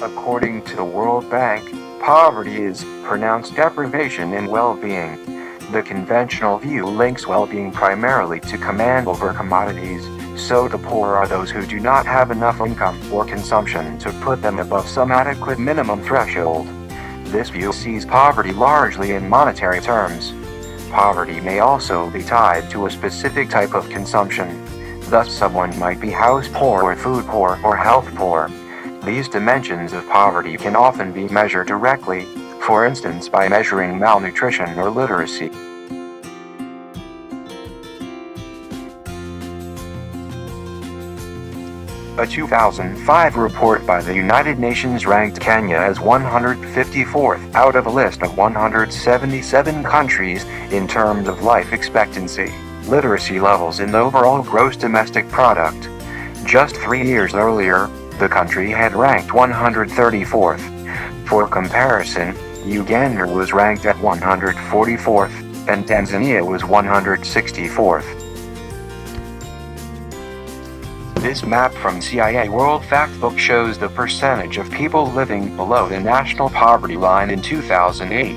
According to the World Bank, poverty is pronounced deprivation in well-being. The conventional view links well-being primarily to command over commodities, so the poor are those who do not have enough income or consumption to put them above some adequate minimum threshold. This view sees poverty largely in monetary terms. Poverty may also be tied to a specific type of consumption. Thus, someone might be house poor or food poor or health poor. These dimensions of poverty can often be measured directly, for instance by measuring malnutrition or literacy. A 2005 report by the United Nations ranked Kenya as 154th out of a list of 177 countries in terms of life expectancy, literacy levels and overall gross domestic product. Just 3 years earlier, the country had ranked 134th. For comparison, Uganda was ranked at 144th, and Tanzania was 164th. This map from CIA World Factbook shows the percentage of people living below the national poverty line in 2008.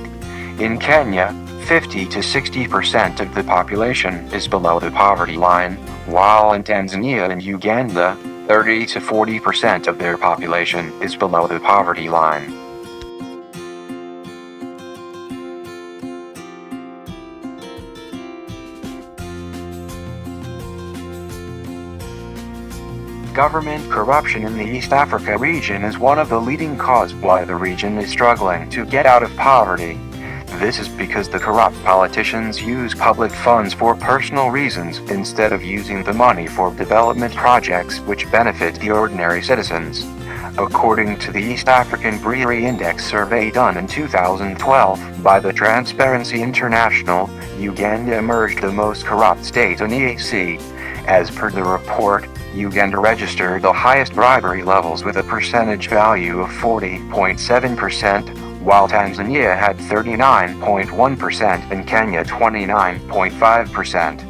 In Kenya, 50 to 60% of the population is below the poverty line, while in Tanzania and Uganda, 30 to 40% of their population is below the poverty line. Government corruption in the East Africa region is one of the leading causes why the region is struggling to get out of poverty. This is because the corrupt politicians use public funds for personal reasons instead of using the money for development projects which benefit the ordinary citizens. According to the East African BRIRI Index survey done in 2012 by the Transparency International, Uganda emerged the most corrupt state in EAC. As per the report, Uganda registered the highest bribery levels with a percentage value of 40.7%, while Tanzania had 39.1% and Kenya 29.5%.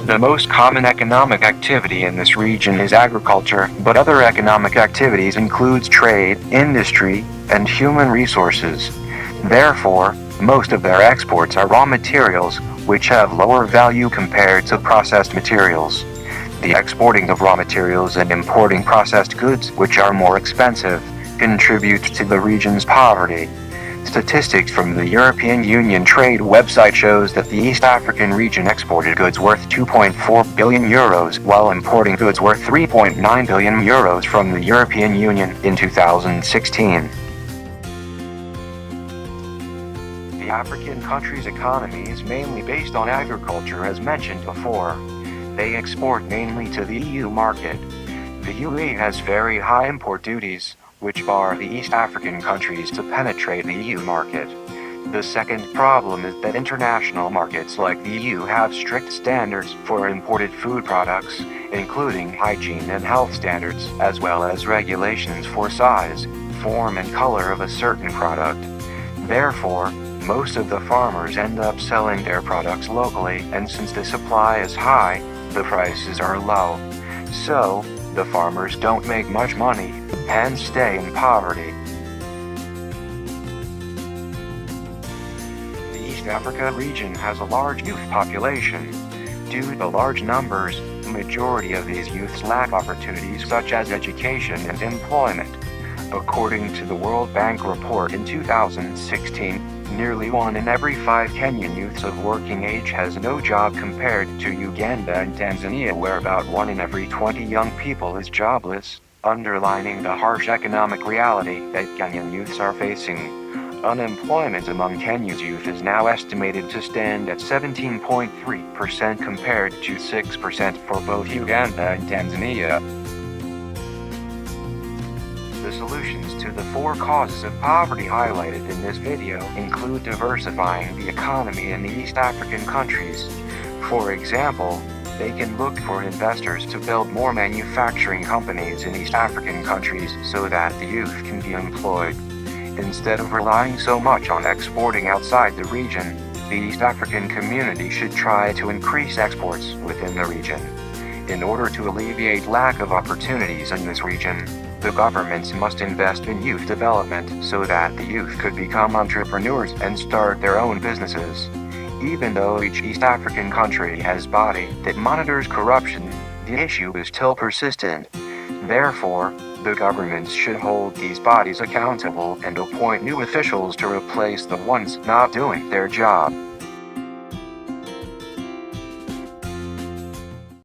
The most common economic activity in this region is agriculture, but other economic activities includes trade, industry, and human resources. Therefore, most of their exports are raw materials, which have lower value compared to processed materials. The exporting of raw materials and importing processed goods, which are more expensive, contributes to the region's poverty. Statistics from the European Union trade website shows that the East African region exported goods worth 2.4 billion euros while importing goods worth 3.9 billion euros from the European Union in 2016. The African country's economy is mainly based on agriculture as mentioned before. They export mainly to the EU market. The UAE has very high import duties, which bar the East African countries to penetrate the EU market. The second problem is that international markets like the EU have strict standards for imported food products, including hygiene and health standards, as well as regulations for size, form and color of a certain product. Therefore, most of the farmers end up selling their products locally, and since the supply is high, the prices are low. So, the farmers don't make much money, and stay in poverty. The East Africa region has a large youth population. Due to large numbers, the majority of these youths lack opportunities such as education and employment. According to the World Bank report in 2016, nearly 1 in every 5 Kenyan youths of working age has no job compared to Uganda and Tanzania where about 1 in every 20 young people is jobless, underlining the harsh economic reality that Kenyan youths are facing. Unemployment among Kenya's youth is now estimated to stand at 17.3% compared to 6% for both Uganda and Tanzania. The solutions to the 4 causes of poverty highlighted in this video include diversifying the economy in the East African countries. For example, they can look for investors to build more manufacturing companies in East African countries so that the youth can be employed. Instead of relying so much on exporting outside the region, The East African community should try to increase exports within the region. In order to alleviate lack of opportunities in this region, the governments must invest in youth development so that the youth could become entrepreneurs and start their own businesses. Even though each East African country has a body that monitors corruption, the issue is still persistent. Therefore, the governments should hold these bodies accountable and appoint new officials to replace the ones not doing their job.